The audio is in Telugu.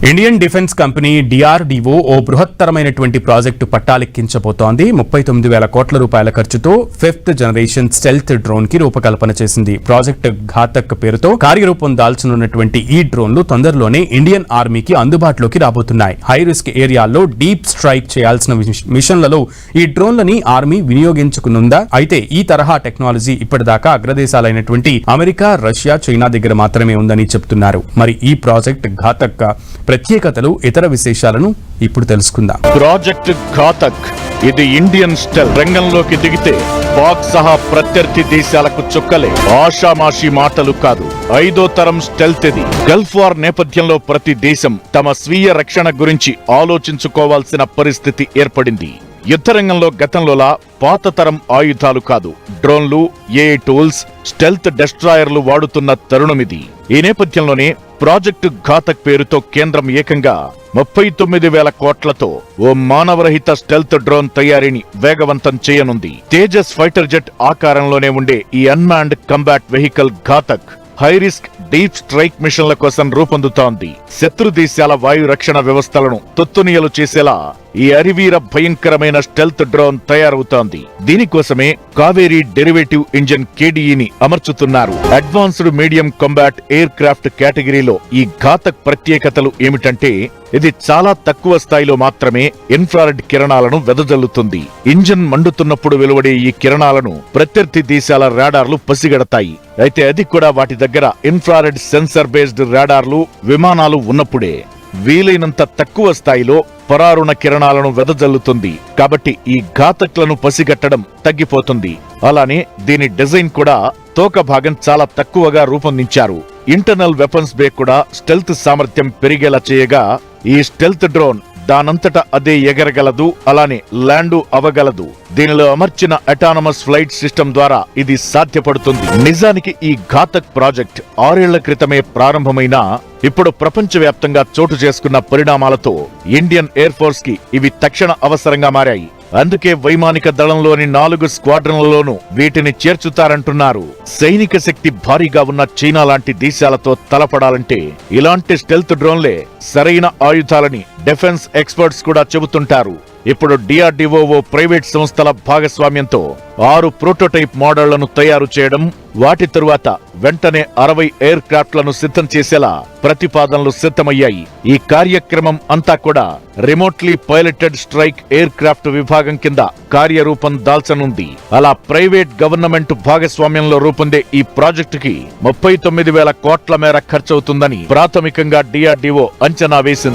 ఇండియన్ డిఫెన్స్ కంపెనీ డిఆర్డీఓ ఓ బృహత్తరమైనటువంటి ప్రాజెక్టు పట్టాలెక్కించబోతోంది. 39,000 కోట్ల రూపాయల ఖర్చుతో 5th జనరేషన్ స్టెల్త్ డ్రోన్ కి రూపకల్పన చేసింది. ప్రాజెక్ట్ ఘాతక్ పేరుతో కార్యరూపం దాల్చనున్నటువంటి ఈ డ్రోన్లు తొందరలోనే ఇండియన్ ఆర్మీకి అందుబాటులోకి రాబోతున్నాయి. హై రిస్క్ ఏరియాల్లో డీప్ స్ట్రైక్ చేయాల్సిన మిషన్లలో ఈ డ్రోన్లని ఆర్మీ వినియోగించుకునుందా? అయితే ఈ తరహా టెక్నాలజీ ఇప్పటిదాకా అగ్రదేశాలైనటువంటి అమెరికా, రష్యా, చైనా దగ్గర మాత్రమే ఉందని చెప్తున్నారు. మరి ఈ ప్రాజెక్ట్ ఘాతక్ ప్రత్యేకతలు, ఇతర విశేషాలను ఇప్పుడు తెలుసుకుందాం. ప్రాజెక్ట్ ఘాతక్ ఇది ఇండియన్ స్టెల్ రంగంలోకి దిగితే పాక్ సహా ప్రత్యర్థి దేశాలకు చుక్కలే. ఆషామాషి మాటలు కాదు. 5వ తరం స్టెల్త్ ఇది. గల్ఫ్ వార్ నేపథ్యంలో ప్రతి దేశం తమ స్వీయ రక్షణ గురించి ఆలోచించుకోవాల్సిన పరిస్థితి ఏర్పడింది. యుద్ధరంగంలో గతంలోలా పాత తరం ఆయుధాలు కాదు, డ్రోన్లు, ఏఐ టూల్స్, స్టెల్త్ డెస్ట్రాయర్లు వాడుతున్న తరుణమిది. ఈ నేపథ్యంలోనే ప్రాజెక్టు ఘాతక్ పేరుతో కేంద్రం ఏకంగా 39,000 కోట్లతో ఓ మానవరహిత స్టెల్త్ డ్రోన్ తయారీని వేగవంతం చేయనుంది. తేజస్ ఫైటర్ జెట్ ఆకారంలోనే ఉండే ఈ unmanned combat vehicle Ghatak high risk deep strike మిషన్ల కోసం రూపొందుతోంది. శత్రు దేశాల వాయు రక్షణ వ్యవస్థలను తొత్తునియలు చేసేలా ఈ అరివీర భయంకరమైన స్టెల్త్ డ్రోన్ తయారవుతోంది. దీనికోసమే కావేరీ డెరివేటివ్ ఇంజిన్ కేడీఈని అమర్చుతున్నారు. Advanced medium combat aircraft కేటగిరీలో ఈ ఘాతక్ ప్రత్యేకతలు ఏమిటంటే ఇది చాలా తక్కువ స్థాయిలో మాత్రమే ఇన్ఫ్రారెడ్ కిరణాలను వెదజల్లుతుంది. ఇంజిన్ మండుతున్నప్పుడు వెలువడే ఈ కిరణాలను ప్రత్యర్థి దేశాల రాడార్లు పసిగడతాయి. అయితే అది కూడా వాటి దగ్గర ఇన్ఫ్రారెడ్ సెన్సర్ బేస్డ్ రాడార్లు, విమానాలు ఉన్నప్పుడే. వీలైనంత తక్కువ స్థాయిలో పరారుణ కిరణాలను వెదజల్లుతుంది. కాబట్టి ఈ ఘాతక్లను పసిగట్టడం తగ్గిపోతుంది. అలానే దీని డిజైన్ కూడా తోక భాగం చాలా తక్కువగా రూపొందించారు. ఇంటర్నల్ వెపన్స్ బే కూడా స్టెల్త్ సామర్థ్యం పెరిగేలా చేయగా ఈ స్టెల్త్ డ్రోన్ దానంతట అదే ఎగరగలదు, అలానే ల్యాండు అవగలదు. దీనిలో అమర్చిన అటానమస్ ఫ్లైట్ సిస్టమ్ ద్వారా ఇది సాధ్యపడుతుంది. నిజానికి ఈ ఘాతక్ ప్రాజెక్ట్ 6 ఏళ్ల క్రితమే ప్రారంభమైనా ఇప్పుడు ప్రపంచవ్యాప్తంగా చోటు చేసుకున్న పరిణామాలతో ఇండియన్ ఎయిర్ ఫోర్స్ కి ఇవి తక్షణ అవసరంగా మారాయి. అందుకే వైమానిక దళంలోని 4 స్క్వాడ్రన్లలోనూ వీటిని చేర్చుతారంటున్నారు. సైనిక శక్తి భారీగా ఉన్న చైనా లాంటి దేశాలతో తలపడాలంటే ఇలాంటి స్టెల్త్ డ్రోన్లే సరైన ఆయుధాలని డిఫెన్స్ ఎక్స్పర్ట్స్ కూడా చెబుతుంటారు. ఇప్పుడు డిఆర్డీఓ ప్రైవేట్ సంస్థల భాగస్వామ్యంతో 6 ప్రోటోటైప్ మోడళ్లను తయారు చేయడం, వాటి తరువాత వెంటనే 60 ఎయిర్ క్రాఫ్ట్లను సిద్ధం చేసేలా ప్రతిపాదనలు సిద్ధమయ్యాయి. ఈ కార్యక్రమం అంతా కూడా remotely piloted strike air craft విభాగం కింద కార్యరూపం దాల్చనుంది. అలా ప్రైవేట్ గవర్నమెంట్ భాగస్వామ్యంలో రూపొందే ఈ ప్రాజెక్టుకి 39,000 కోట్ల మేర ఖర్చవుతుందని ప్రాథమికంగా డిఆర్డీఓ అంచనా వేసింది.